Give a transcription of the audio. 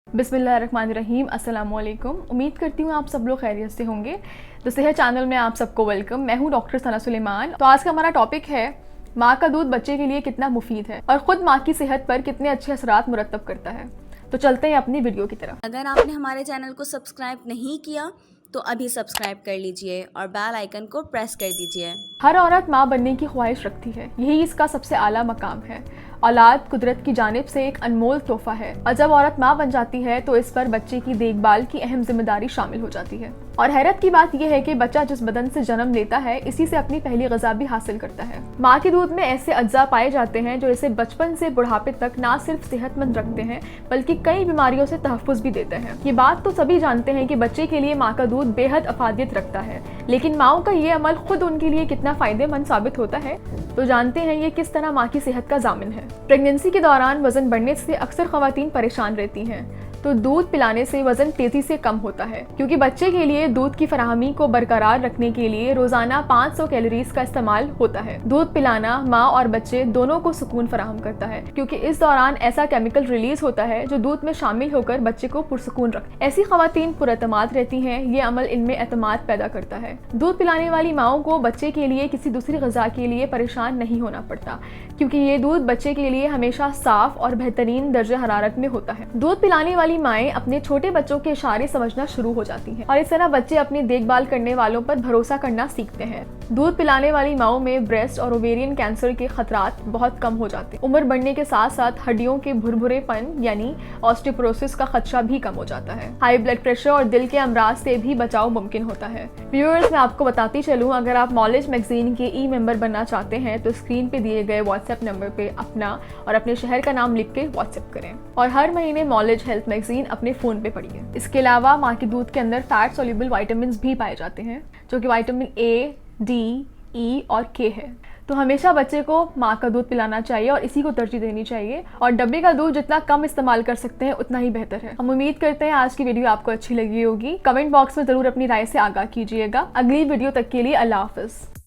बिस्मिल्लाहिर्रहमानिर्रहीम, अस्सलाम वालेकुम। उम्मीद करती हूँ आप सब लोग खैरियत से होंगे। तो सेहत चैनल में आप सबको वेलकम। मैं हूँ डॉक्टर सना सुलेमान। तो आज का हमारा टॉपिक है माँ का दूध बच्चे के लिए कितना मुफीद है और ख़ुद माँ की सेहत पर कितने अच्छे असरात मुरतब करता है। तो चलते हैं अपनी वीडियो की तरफ। अगर आपने हमारे चैनल को सब्सक्राइब नहीं किया तो अभी सब्सक्राइब कर लीजिए और बेल आइकन को प्रेस कर दीजिए। हर औरत माँ बनने की ख्वाहिश रखती है, यही इसका सबसे आला मकाम है। औलाद कुदरत की जानिब से एक अनमोल तोहफा है और जब औरत माँ बन जाती है तो इस पर बच्चे की देखभाल की अहम जिम्मेदारी शामिल हो जाती है। और हैरत की बात यह है कि बच्चा जिस बदन से जन्म लेता है इसी से अपनी पहली ग़िज़ा भी हासिल करता है। माँ के दूध में ऐसे अज्जा पाए जाते हैं जो इसे बचपन से बुढ़ापे तक ना सिर्फ सेहतमंद रखते हैं बल्कि कई बीमारियों से तहफ़्फ़ुज़ भी देते हैं। ये बात तो सभी जानते हैं कि बच्चे के लिए माँ का दूध बेहद अफादियत रखता है, लेकिन माँओं का ये अमल खुद उनके लिए कितना फ़ायदेमंद साबित होता है, तो जानते हैं ये किस तरह माँ की सेहत का जामिन है। प्रेगनेंसी के दौरान वजन बढ़ने से अक्सर ख़वातीन परेशान रहती हैं, तो दूध पिलाने से वजन तेजी से कम होता है, क्योंकि बच्चे के लिए दूध की फराहमी को बरकरार रखने के लिए रोजाना 500 कैलोरीज का इस्तेमाल होता है। दूध पिलाना माँ और बच्चे दोनों को सुकून फराहम करता है, क्योंकि इस दौरान ऐसा केमिकल रिलीज होता है जो दूध में शामिल होकर बच्चे को पुरसुकून रखता है। ऐसी खवातीन पुरएतमाद रहती हैं, ये अमल इनमें एतमाद पैदा करता है। दूध पिलाने वाली माँओं को बच्चे के लिए किसी दूसरी ग़िज़ा के लिए परेशान नहीं होना पड़ता, क्योंकि ये दूध बच्चे के लिए हमेशा साफ और बेहतरीन दर्जे हरारत में होता है। दूध पिलाने वाली माएँ अपने छोटे बच्चों के इशारे समझना शुरू हो जाती हैं और इस तरह बच्चे अपनी देखभाल करने वालों पर भरोसा करना सीखते हैं। दूध पिलाने वाली माओं में ब्रेस्ट और ओवेरियन कैंसर के खतरात बहुत कम हो जाते हैं। उम्र बढ़ने के साथ साथ हड्डियों के भुरभुरेपन यानी ऑस्टियोपोरोसिस का खदशा भी कम हो जाता है। हाई ब्लड प्रेशर और दिल के अमराज से भी बचाव मुमकिन होता है। व्यूअर्स, मैं आपको बताती चलूँ, अगर आप नॉलेज मैगजीन के ई मेंबर बनना चाहते हैं तो स्क्रीन पे दिए गए व्हाट्सएप नंबर पे अपना और अपने शहर का नाम लिख के व्हाट्सएप करें और हर महीने नॉलेज हेल्थ मैगजीन अपने फोन पे पढ़िए। इसके अलावा माँ के दूध के अंदर फैट सोल्यूबल विटामिन भी पाए जाते हैं, जो कि विटामिन ए, डी, ई और के है। तो हमेशा बच्चे को माँ का दूध पिलाना चाहिए और इसी को तरजीह देनी चाहिए, और डब्बे का दूध जितना कम इस्तेमाल कर सकते हैं उतना ही बेहतर है। हम उम्मीद करते हैं आज की वीडियो आपको अच्छी लगी होगी। कमेंट बॉक्स में जरूर अपनी राय से आगाह कीजिएगा। अगली वीडियो तक के लिए अल्लाह हाफ़िज़।